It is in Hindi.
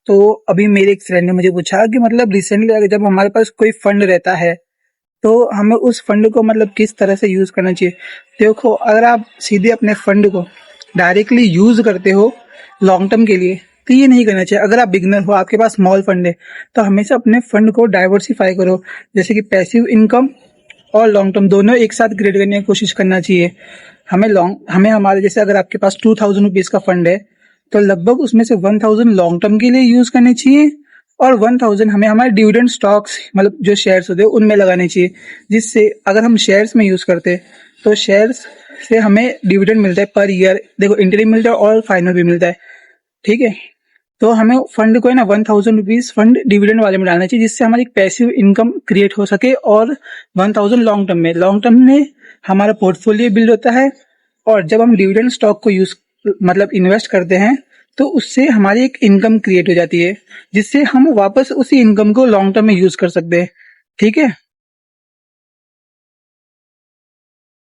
तो अभी मेरे एक फ्रेंड ने मुझे पूछा कि मतलब रिसेंटली अगर जब हमारे पास कोई फंड रहता है तो हमें उस फंड को मतलब किस तरह से यूज करना चाहिए। देखो, अगर आप सीधे अपने फंड को डायरेक्टली यूज करते हो लॉन्ग टर्म के लिए तो ये नहीं करना चाहिए। अगर आप बिगनर हो, आपके पास स्मॉल फंड है, तो हमेशा अपने फंड को डाइवर्सिफाई करो, जैसे कि पैसिव इनकम और लॉन्ग टर्म दोनों एक साथ क्रिएट करने की कोशिश करना चाहिए। हमें हमारे जैसे अगर आपके पास 2000 रुपीज का फंड है तो लगभग उसमें से 1000 लॉन्ग टर्म के लिए यूज करने चाहिए और 1000 हमें हमारे डिविडेंड स्टॉक्स मतलब जो शेयर्स होते हैं उनमें लगाने चाहिए। जिससे अगर हम शेयर्स में यूज करते हैं तो शेयर्स से हमें डिविडेंड मिलता है पर ईयर, देखो इंटरम मिलता है और फाइनल भी मिलता है। ठीक है, तो हमें फंड को है ना 1000 रुपीज फंड डिविडेंड वाले में डालना चाहिए, जिससे हमारी पैसिव इनकम क्रिएट हो सके। और 1000 लॉन्ग टर्म में हमारा पोर्टफोलियो बिल्ड होता है। और जब हम डिविडेंड स्टॉक को यूज मतलब इन्वेस्ट करते हैं तो उससे हमारी एक इनकम क्रिएट हो जाती है, जिससे हम वापस उसी इनकम को लॉन्ग टर्म में यूज कर सकते हैं। ठीक है।